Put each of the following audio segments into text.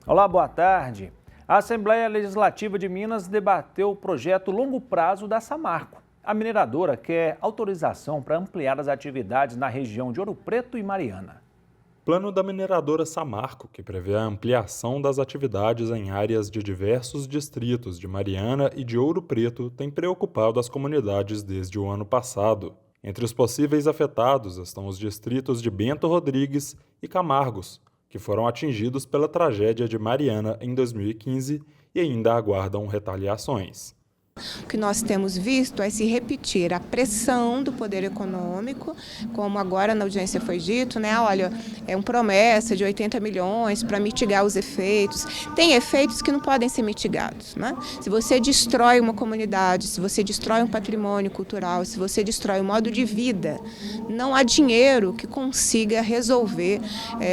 Olá, boa tarde. A Assembleia Legislativa de Minas debateu o projeto longo prazo da Samarco. A mineradora quer autorização para ampliar as atividades na região de Ouro Preto e Mariana. Plano da mineradora Samarco, que prevê a ampliação das atividades em áreas de diversos distritos de Mariana e de Ouro Preto, tem preocupado as comunidades desde o ano passado. Entre os possíveis afetados estão os distritos de Bento Rodrigues e Camargos, que foram atingidos pela tragédia de Mariana em 2015 e ainda aguardam retaliações. O que nós temos visto é se repetir a pressão do poder econômico, como agora na audiência foi dito, né? Olha, é uma promessa de 80 milhões para mitigar os efeitos. Tem efeitos que não podem ser mitigados, né? Se você destrói uma comunidade, se você destrói um patrimônio cultural, se você destrói um modo de vida, não há dinheiro que consiga resolver,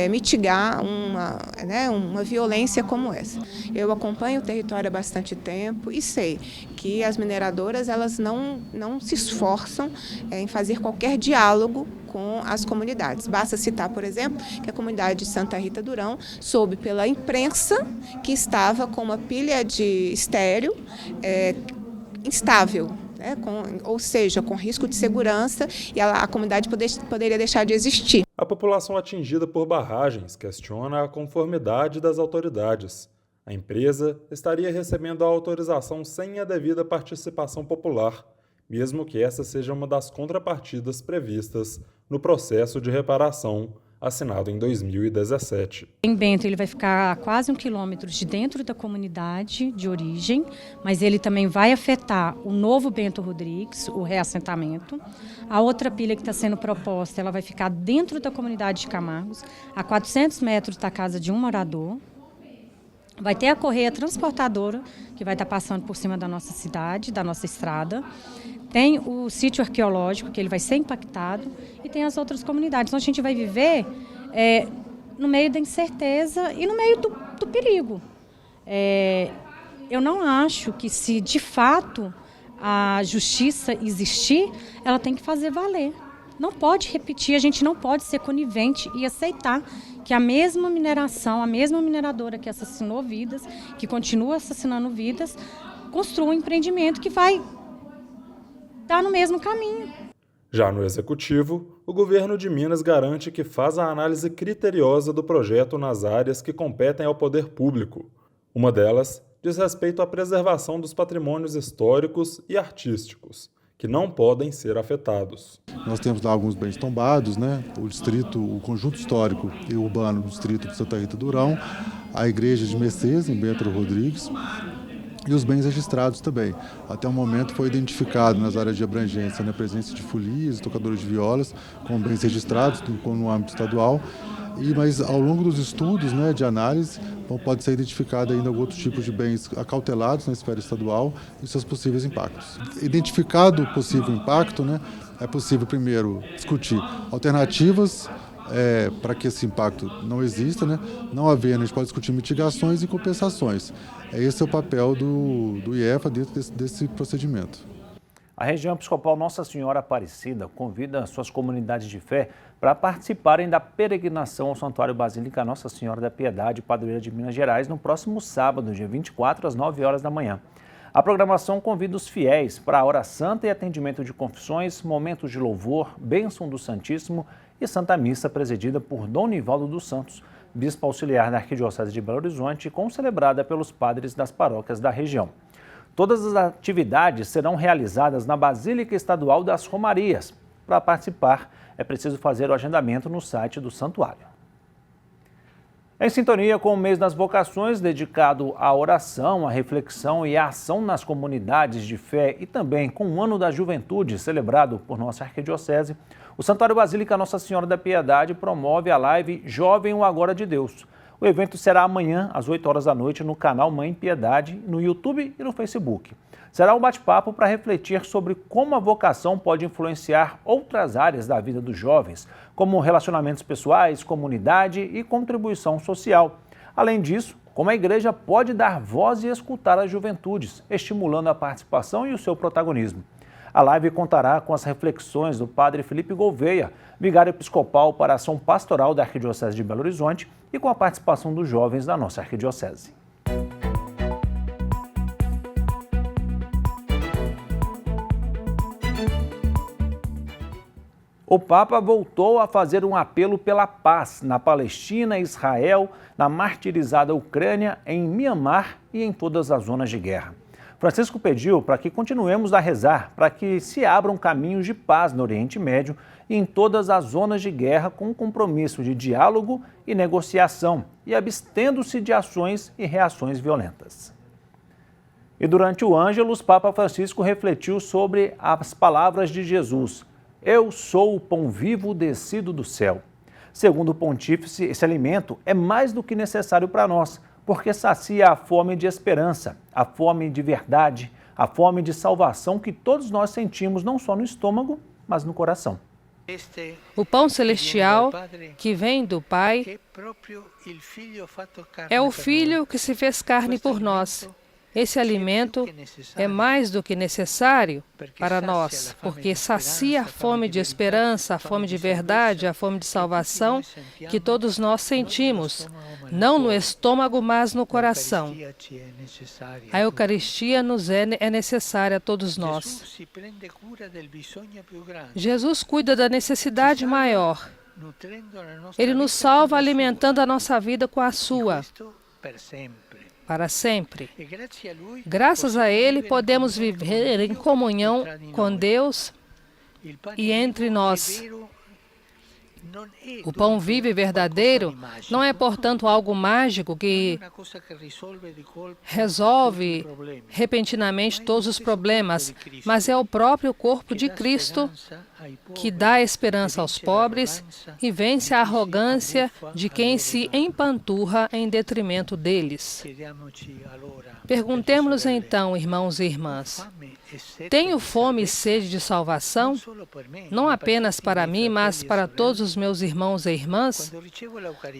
mitigar uma violência como essa. Eu acompanho o território há bastante tempo e sei que as mineradoras elas não se esforçam em fazer qualquer diálogo com as comunidades. Basta citar, por exemplo, que a comunidade de Santa Rita Durão soube pela imprensa que estava com uma pilha de estéreo instável, ou seja, com risco de segurança, e a comunidade poderia deixar de existir. A população atingida por barragens questiona a conformidade das autoridades. A empresa estaria recebendo a autorização sem a devida participação popular, mesmo que essa seja uma das contrapartidas previstas no processo de reparação assinado em 2017. Em Bento ele vai ficar a quase 1 quilômetro de dentro da comunidade de origem, mas ele também vai afetar o novo Bento Rodrigues, o reassentamento. A outra pilha que está sendo proposta, ela vai ficar dentro da comunidade de Camargos, a 400 metros da casa de um morador. Vai ter a correia transportadora, que vai estar passando por cima da nossa cidade, da nossa estrada. Tem o sítio arqueológico, que ele vai ser impactado, e tem as outras comunidades. Então a gente vai viver no meio da incerteza e no meio do perigo. Eu não acho que, se de fato a justiça existir, ela tem que fazer valer. Não pode repetir, a gente não pode ser conivente e aceitar que a mesma mineração, a mesma mineradora que assassinou vidas, que continua assassinando vidas, construa um empreendimento que vai dar no mesmo caminho. Já no Executivo, o governo de Minas garante que faz a análise criteriosa do projeto nas áreas que competem ao poder público. Uma delas diz respeito à preservação dos patrimônios históricos e artísticos, que não podem ser afetados. Nós temos lá alguns bens tombados, né? O conjunto histórico e urbano do distrito de Santa Rita Durão, a igreja de Mercês, em Bento Rodrigues, e os bens registrados também. Até o momento foi identificado nas áreas de abrangência a presença de folias, tocadores de violas, com bens registrados no âmbito estadual. Mas ao longo dos estudos, né, de análise, pode ser identificado ainda outros tipos de bens acautelados na esfera estadual e seus possíveis impactos. Identificado o possível impacto, né, é possível primeiro discutir alternativas para que esse impacto não exista, né? Não havendo, a gente pode discutir mitigações e compensações. Esse é o papel do IEFA dentro desse procedimento. A região episcopal Nossa Senhora Aparecida convida suas comunidades de fé para participarem da peregrinação ao Santuário Basílica Nossa Senhora da Piedade, padroeira de Minas Gerais, no próximo sábado, dia 24, às 9 horas da manhã. A programação convida os fiéis para a hora santa e atendimento de confissões, momentos de louvor, bênção do Santíssimo e Santa Missa, presidida por Dom Nivaldo dos Santos, bispo auxiliar da Arquidiocese de Belo Horizonte, concelebrada pelos padres das paróquias da região. Todas as atividades serão realizadas na Basílica Estadual das Romarias. Para participar, é preciso fazer o agendamento no site do santuário. Em sintonia com o mês das vocações, dedicado à oração, à reflexão e à ação nas comunidades de fé, e também com o Ano da Juventude, celebrado por nossa Arquidiocese, o Santuário Basílica Nossa Senhora da Piedade promove a live Jovem o Agora de Deus. O evento será amanhã, às 8 horas da noite, no canal Mãe Piedade, no YouTube e no Facebook. Será um bate-papo para refletir sobre como a vocação pode influenciar outras áreas da vida dos jovens, como relacionamentos pessoais, comunidade e contribuição social. Além disso, como a igreja pode dar voz e escutar as juventudes, estimulando a participação e o seu protagonismo. A live contará com as reflexões do padre Felipe Gouveia, vigário episcopal para a ação pastoral da Arquidiocese de Belo Horizonte, e com a participação dos jovens da nossa arquidiocese. O Papa voltou a fazer um apelo pela paz na Palestina, Israel, na martirizada Ucrânia, em Mianmar e em todas as zonas de guerra. Francisco pediu para que continuemos a rezar para que se abram caminhos de paz no Oriente Médio e em todas as zonas de guerra, com um compromisso de diálogo e negociação e abstendo-se de ações e reações violentas. E durante o Ângelus, Papa Francisco refletiu sobre as palavras de Jesus: "Eu sou o pão vivo descido do céu." Segundo o pontífice, esse alimento é mais do que necessário para nós, porque sacia a fome de esperança, a fome de verdade, a fome de salvação que todos nós sentimos não só no estômago, mas no coração. O pão celestial que vem do Pai é o Filho que se fez carne por nós. Esse alimento é mais do que necessário para nós, porque sacia a fome de esperança, a fome de verdade, a fome de salvação que todos nós sentimos, não no estômago, mas no coração. A Eucaristia nos é necessária a todos nós. Jesus cuida da necessidade maior. Ele nos salva alimentando a nossa vida com a sua, para sempre. Graças a Ele, podemos viver em comunhão com Deus e entre nós. O pão vivo e verdadeiro não é, portanto, algo mágico que resolve repentinamente todos os problemas, mas é o próprio corpo de Cristo que dá esperança aos pobres e vence a arrogância de quem se empanturra em detrimento deles. Perguntemos-nos então, irmãos e irmãs, tenho fome e sede de salvação? Não apenas para mim, mas para todos os meus irmãos e irmãs?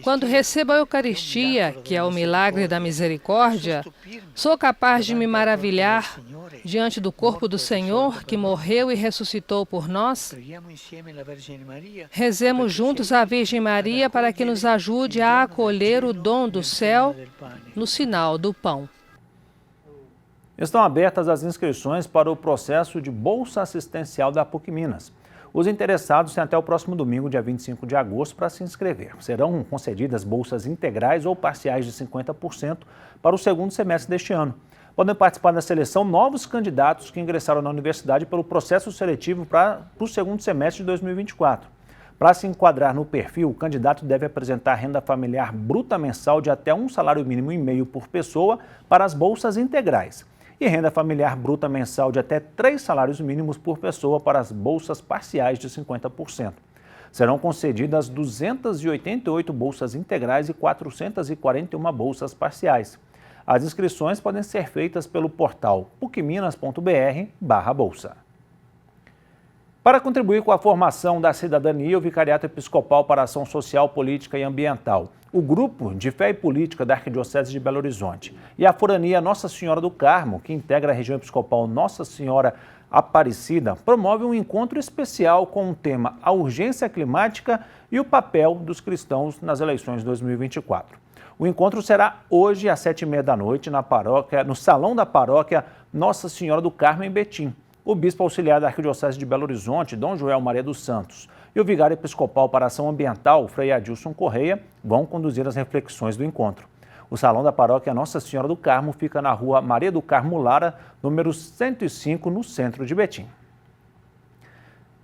Quando recebo a Eucaristia, que é o milagre da misericórdia, sou capaz de me maravilhar diante do corpo do Senhor, que morreu e ressuscitou por nós? Rezemos juntos a Virgem Maria para que nos ajude a acolher o dom do céu no sinal do pão. Estão abertas as inscrições para o processo de Bolsa Assistencial da PUC Minas. Os interessados têm até o próximo domingo, dia 25 de agosto, para se inscrever. Serão concedidas bolsas integrais ou parciais de 50% para o segundo semestre deste ano. Podem participar da seleção novos candidatos que ingressaram na universidade pelo processo seletivo para o segundo semestre de 2024. Para se enquadrar no perfil, o candidato deve apresentar renda familiar bruta mensal de até um salário mínimo e meio por pessoa para as bolsas integrais e renda familiar bruta mensal de até 3 salários mínimos por pessoa para as bolsas parciais de 50%. Serão concedidas 288 bolsas integrais e 441 bolsas parciais. As inscrições podem ser feitas pelo portal pucminas.br/bolsa. Para contribuir com a formação da cidadania, o Vicariato Episcopal para a Ação Social, Política e Ambiental, o Grupo de Fé e Política da Arquidiocese de Belo Horizonte e a Forania Nossa Senhora do Carmo, que integra a região episcopal Nossa Senhora Aparecida, promove um encontro especial com o tema A Urgência Climática e o Papel dos Cristãos nas Eleições 2024. O encontro será hoje às 19h30 no Salão da Paróquia Nossa Senhora do Carmo, em Betim. O bispo auxiliar da Arquidiocese de Belo Horizonte, Dom Joel Maria dos Santos, e o vigário episcopal para a ação ambiental, Frei Adilson Correia, vão conduzir as reflexões do encontro. O Salão da Paróquia Nossa Senhora do Carmo fica na rua Maria do Carmo Lara, número 105, no centro de Betim.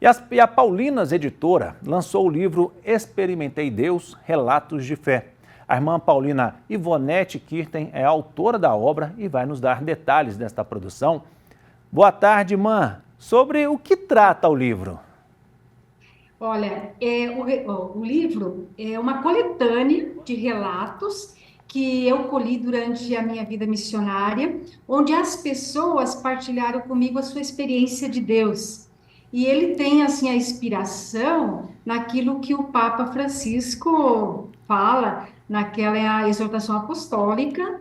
E a Paulinas Editora lançou o livro Experimentei Deus, Relatos de Fé. A irmã Paulina Ivonete Kirten é a autora da obra e vai nos dar detalhes desta produção. Boa tarde, irmã. Sobre o que trata o livro? Olha, o livro é uma coletânea de relatos que eu colhi durante a minha vida missionária, onde as pessoas partilharam comigo a sua experiência de Deus. e ele tem assim a inspiração naquilo que o Papa Francisco fala naquela exortação apostólica,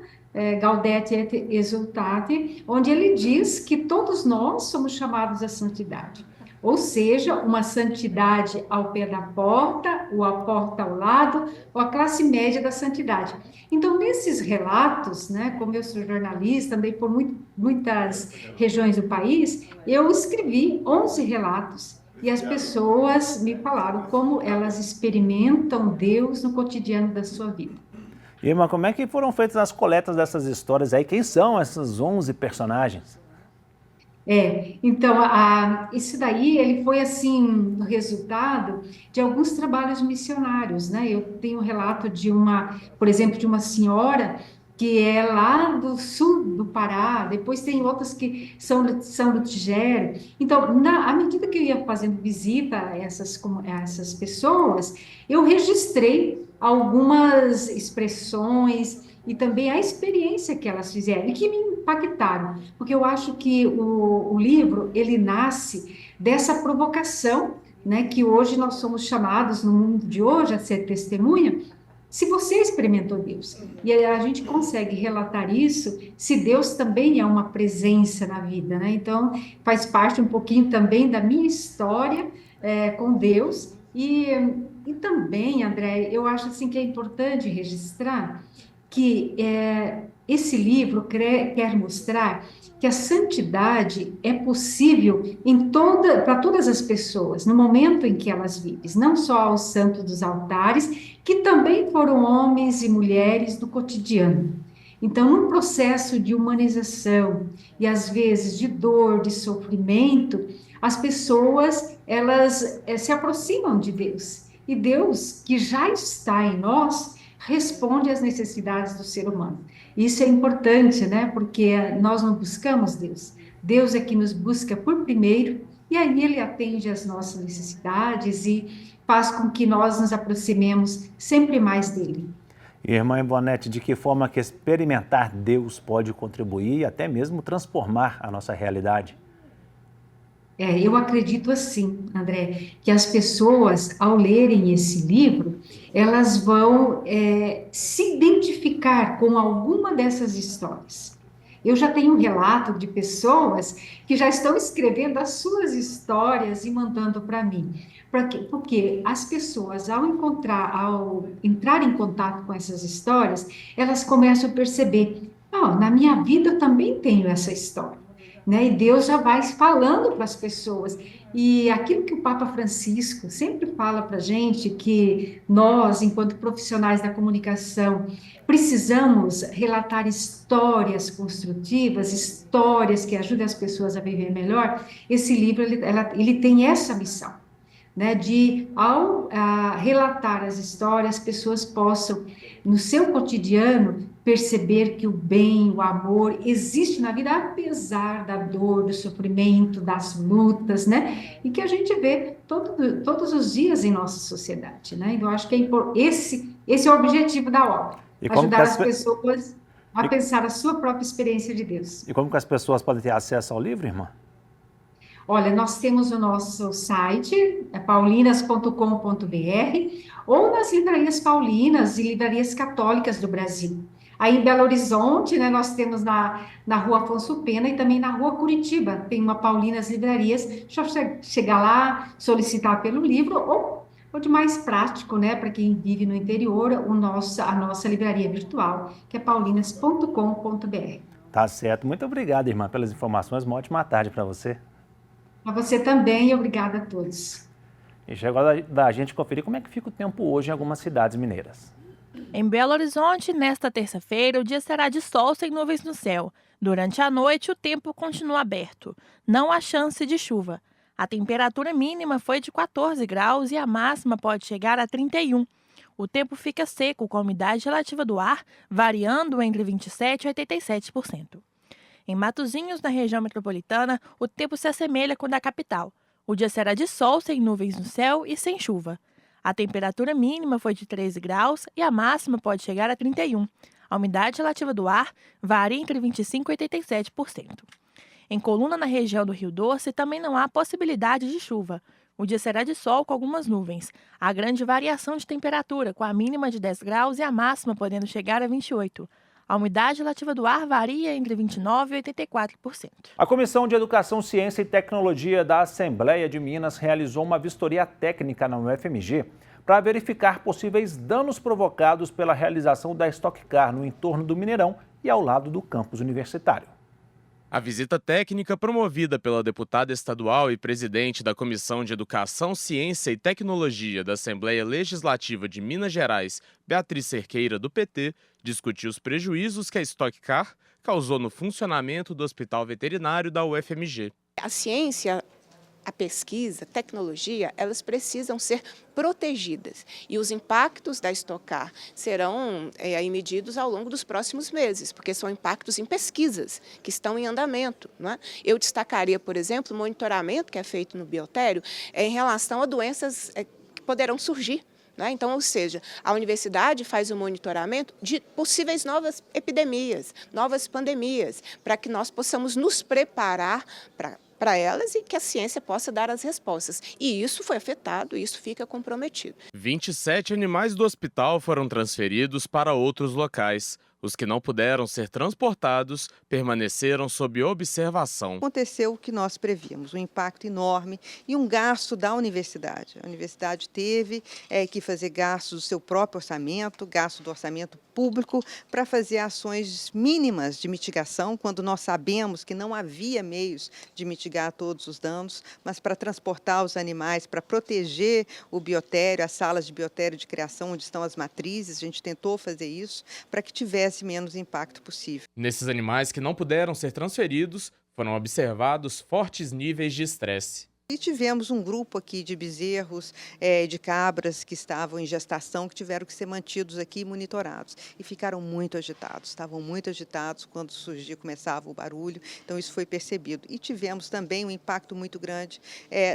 Gaudete et Exsultate, onde ele diz que todos nós somos chamados à santidade. Ou seja, uma santidade ao pé da porta, ou a porta ao lado, ou a classe média da santidade. Então, nesses relatos, né, como eu sou jornalista, andei por muitas regiões do país, eu escrevi 11 relatos, e as pessoas me falaram como elas experimentam Deus no cotidiano da sua vida. Irmã, como é que foram feitas as coletas dessas histórias aí? Quem são esses 11 personagens? Então, esse daí, ele foi, assim, o resultado de alguns trabalhos missionários, né? Eu tenho um relato por exemplo, de uma senhora que é lá do sul do Pará, depois tem outras que são de São Lutigério. Então, à medida que eu ia fazendo visita a essas pessoas, eu registrei algumas expressões e também a experiência que elas fizeram e que me impactaram, porque eu acho que o livro, ele nasce dessa provocação, né, que hoje nós somos chamados, no mundo de hoje, a ser testemunha. Se você experimentou Deus, e a gente consegue relatar isso, se Deus também é uma presença na vida, né? Então, faz parte um pouquinho também da minha história com Deus, e também, André, eu acho assim que é importante registrar que esse livro quer mostrar que a santidade é possível para todas as pessoas, no momento em que elas vivem, não só aos santos dos altares, que também foram homens e mulheres do cotidiano. Então, num processo de humanização e, às vezes, de dor, de sofrimento, as pessoas, elas se aproximam de Deus. E Deus, que já está em nós, responde às necessidades do ser humano. Isso é importante, né? Porque nós não buscamos Deus. Deus é que nos busca por primeiro, e aí Ele atende às nossas necessidades e faz com que nós nos aproximemos sempre mais dEle. Irmã Ivonete, de que forma que experimentar Deus pode contribuir e até mesmo transformar a nossa realidade? Eu acredito assim, André, que as pessoas, ao lerem esse livro, elas vão se identificar com alguma dessas histórias. Eu já tenho um relato de pessoas que já estão escrevendo as suas histórias e mandando para mim. Porque as pessoas, ao entrar em contato com essas histórias, elas começam a perceber, na minha vida eu também tenho essa história. Né? E Deus já vai falando para as pessoas. E aquilo que o Papa Francisco sempre fala para a gente, que nós, enquanto profissionais da comunicação, precisamos relatar histórias construtivas, histórias que ajudem as pessoas a viver melhor. Esse livro, ele tem essa missão, né? De, ao relatar as histórias, as pessoas possam, no seu cotidiano, perceber que o bem, o amor existe na vida, apesar da dor, do sofrimento, das lutas, né? E que a gente vê todos os dias em nossa sociedade, né? Então, eu acho que esse é o objetivo da obra, ajudar as pessoas a pensar a sua própria experiência de Deus. E como que as pessoas podem ter acesso ao livro, irmã? Olha, nós temos o nosso site, paulinas.com.br, ou nas livrarias paulinas e livrarias católicas do Brasil. Aí em Belo Horizonte, né, nós temos na Rua Afonso Pena e também na Rua Curitiba, tem uma Paulinas Livrarias, só chegar lá, solicitar pelo livro, ou de mais prático, né, para quem vive no interior, a nossa livraria virtual, que é paulinas.com.br. Tá certo. Muito obrigado, irmã, pelas informações. Uma ótima tarde para você. A você também, obrigada a todos. E chegou da gente conferir como é que fica o tempo hoje em algumas cidades mineiras. Em Belo Horizonte, nesta terça-feira, o dia será de sol sem nuvens no céu. Durante a noite, o tempo continua aberto. Não há chance de chuva. A temperatura mínima foi de 14 graus e a máxima pode chegar a 31. O tempo fica seco, com a umidade relativa do ar variando entre 27% e 87%. Em Matozinhos, na região metropolitana, o tempo se assemelha com o da capital. O dia será de sol sem nuvens no céu e sem chuva. A temperatura mínima foi de 13 graus e a máxima pode chegar a 31. A umidade relativa do ar varia entre 25% e 87%. Em Coluna, na região do Rio Doce, também não há possibilidade de chuva. O dia será de sol com algumas nuvens. Há grande variação de temperatura, com a mínima de 10 graus e a máxima podendo chegar a 28. A umidade relativa do ar varia entre 29% e 84%. A Comissão de Educação, Ciência e Tecnologia da Assembleia de Minas realizou uma vistoria técnica na UFMG para verificar possíveis danos provocados pela realização da Stock Car no entorno do Mineirão e ao lado do campus universitário. A visita técnica, promovida pela deputada estadual e presidente da Comissão de Educação, Ciência e Tecnologia da Assembleia Legislativa de Minas Gerais, Beatriz Cerqueira, do PT, discutiu os prejuízos que a Stock Car causou no funcionamento do Hospital Veterinário da UFMG. A ciência, a pesquisa, a tecnologia, elas precisam ser protegidas. E os impactos da Stock Car serão aí medidos ao longo dos próximos meses, porque são impactos em pesquisas que estão em andamento. Não é? Eu destacaria, por exemplo, o monitoramento que é feito no biotério em relação a doenças que poderão surgir. Então, ou seja, a universidade faz o monitoramento de possíveis novas epidemias, novas pandemias, para que nós possamos nos preparar para elas e que a ciência possa dar as respostas. E isso foi afetado, isso fica comprometido. 27 animais do hospital foram transferidos para outros locais. Os que não puderam ser transportados permaneceram sob observação. Aconteceu o que nós prevíamos, um impacto enorme e um gasto da universidade. A universidade teve que fazer gastos do seu próprio orçamento, gasto do orçamento público, para fazer ações mínimas de mitigação, quando nós sabemos que não havia meios de mitigar todos os danos, mas para transportar os animais, para proteger o biotério, as salas de biotério de criação, onde estão as matrizes, a gente tentou fazer isso para que tivesse menos impacto possível. Nesses animais que não puderam ser transferidos, foram observados fortes níveis de estresse. E tivemos um grupo aqui de bezerros, de cabras que estavam em gestação, que tiveram que ser mantidos aqui e monitorados. E ficaram muito agitados, estavam muito agitados quando surgia, começava o barulho, então isso foi percebido. E tivemos também um impacto muito grande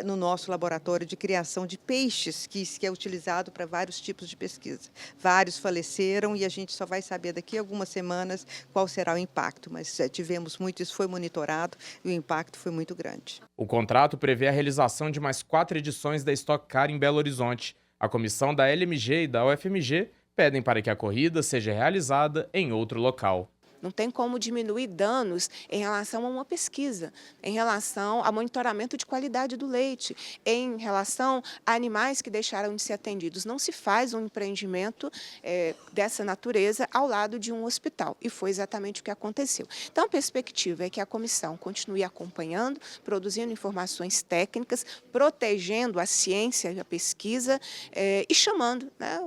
no nosso laboratório de criação de peixes, que é utilizado para vários tipos de pesquisa. Vários faleceram e a gente só vai saber daqui a algumas semanas qual será o impacto, mas tivemos muito, isso foi monitorado e o impacto foi muito grande. O contrato prevê a realização de mais 4 edições da Stock Car em Belo Horizonte. A comissão da LMG e da UFMG pedem para que a corrida seja realizada em outro local. Não tem como diminuir danos em relação a uma pesquisa, em relação ao monitoramento de qualidade do leite, em relação a animais que deixaram de ser atendidos. Não se faz um empreendimento dessa natureza ao lado de um hospital, e foi exatamente o que aconteceu. Então, a perspectiva é que a comissão continue acompanhando, produzindo informações técnicas, protegendo a ciência e a pesquisa e chamando, né,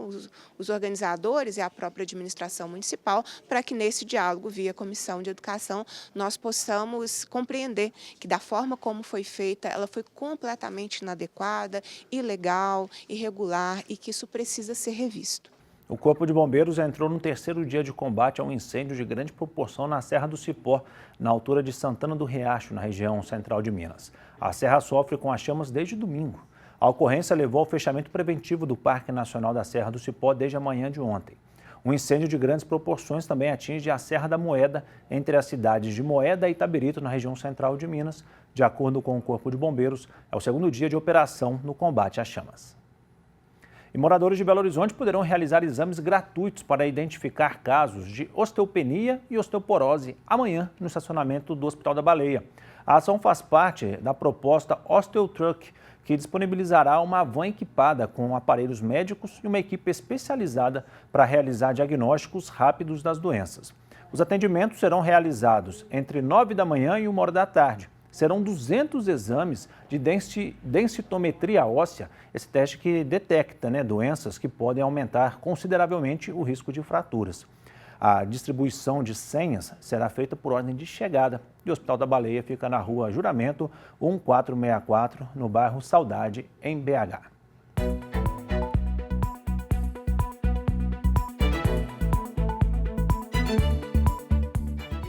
os organizadores e a própria administração municipal para que nesse diálogo via Comissão de Educação, nós possamos compreender que da forma como foi feita, ela foi completamente inadequada, ilegal, irregular e que isso precisa ser revisto. O Corpo de Bombeiros entrou no 3º dia de combate a um incêndio de grande proporção na Serra do Cipó, na altura de Santana do Riacho, na região central de Minas. A serra sofre com as chamas desde domingo. A ocorrência levou ao fechamento preventivo do Parque Nacional da Serra do Cipó desde a manhã de ontem. Um incêndio de grandes proporções também atinge a Serra da Moeda, entre as cidades de Moeda e Itabirito, na região central de Minas. De acordo com o Corpo de Bombeiros, é o 2º dia de operação no combate às chamas. E moradores de Belo Horizonte poderão realizar exames gratuitos para identificar casos de osteopenia e osteoporose amanhã no estacionamento do Hospital da Baleia. A ação faz parte da proposta Osteotruck, que disponibilizará uma van equipada com aparelhos médicos e uma equipe especializada para realizar diagnósticos rápidos das doenças. Os atendimentos serão realizados entre 9 da manhã e 1 hora da tarde. Serão 200 exames de densitometria óssea, esse teste que detecta, doenças que podem aumentar consideravelmente o risco de fraturas. A distribuição de senhas será feita por ordem de chegada e o Hospital da Baleia fica na rua Juramento 1464, no bairro Saudade, em BH.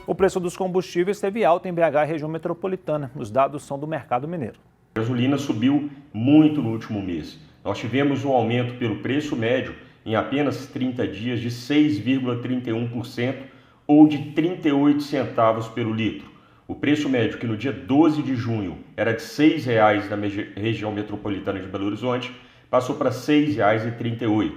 O preço dos combustíveis teve alta em BH e região metropolitana. Os dados são do mercado mineiro. A gasolina subiu muito no último mês. Nós tivemos um aumento pelo preço médio em apenas 30 dias de 6,31% ou de 38 centavos pelo litro. O preço médio, que no dia 12 de junho era de R$ 6,00 na região metropolitana de Belo Horizonte, passou para R$ 6,38.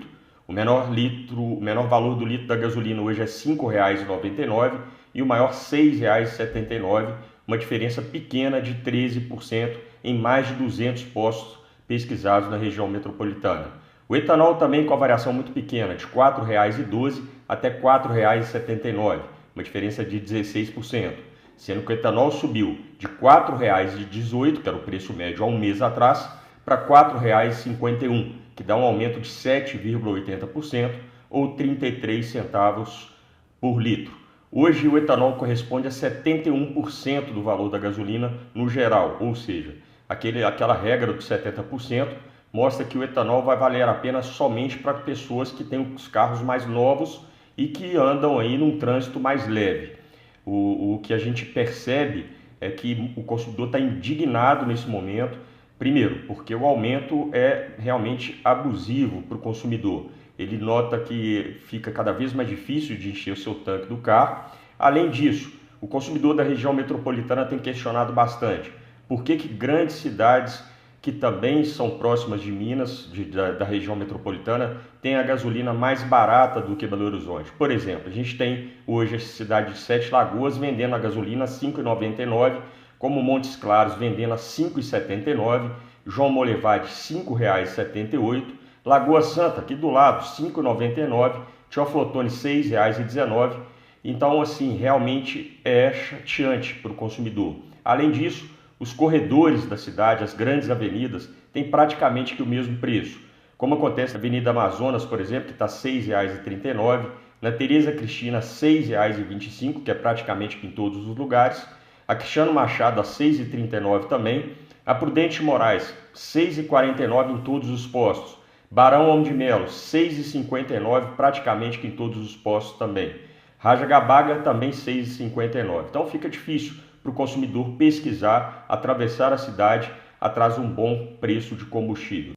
O menor valor do litro da gasolina hoje é R$ 5,99 e o maior R$ 6,79, uma diferença pequena de 13% em mais de 200 postos pesquisados na região metropolitana. O etanol também com a variação muito pequena, de R$ 4,12 até R$ 4,79, uma diferença de 16%, sendo que o etanol subiu de R$ 4,18, que era o preço médio há um mês atrás, para R$ 4,51, que dá um aumento de 7,80% ou 33 centavos por litro. Hoje o etanol corresponde a 71% do valor da gasolina no geral, ou seja, aquela regra dos 70% mostra que o etanol vai valer a pena somente para pessoas que têm os carros mais novos e que andam aí num trânsito mais leve. O que a gente percebe é que o consumidor está indignado nesse momento, primeiro, porque o aumento é realmente abusivo para o consumidor. Ele nota que fica cada vez mais difícil de encher o seu tanque do carro. Além disso, o consumidor da região metropolitana tem questionado bastante por que grandes cidades que também são próximas de Minas, da região metropolitana, têm a gasolina mais barata do que Belo Horizonte. Por exemplo, a gente tem hoje a cidade de Sete Lagoas vendendo a gasolina a R$ 5,99, como Montes Claros vendendo a R$ 5,79, João Molevade R$ 5,78, Lagoa Santa, aqui do lado, R$ 5,99, Teoflotone R$ 6,19. Então, assim, realmente é chateante para o consumidor. Além disso, os corredores da cidade, as grandes avenidas, têm praticamente que o mesmo preço. Como acontece na Avenida Amazonas, por exemplo, que está R$ 6,39, na Tereza Cristina R$ 6,25, que é praticamente em todos os lugares, a Cristiano Machado a R$ 6,39 também, a Prudente Moraes R$ 6,49 em todos os postos, Barão Homem de Melo R$ 6,59 praticamente que em todos os postos também, Rajagabaga também R$ 6,59. Então fica difícil para o consumidor pesquisar, atravessar a cidade atrás de um bom preço de combustível.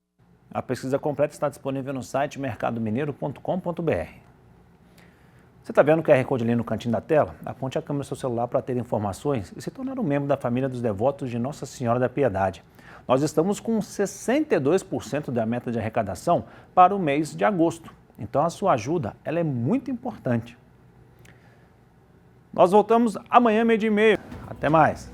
A pesquisa completa está disponível no site mercadomineiro.com.br. Você está vendo o QR Code ali no cantinho da tela? Aponte a câmera do seu celular para ter informações e se tornar um membro da família dos devotos de Nossa Senhora da Piedade. Nós estamos com 62% da meta de arrecadação para o mês de agosto. Então a sua ajuda ela é muito importante. Nós voltamos amanhã, 12h30. Até mais!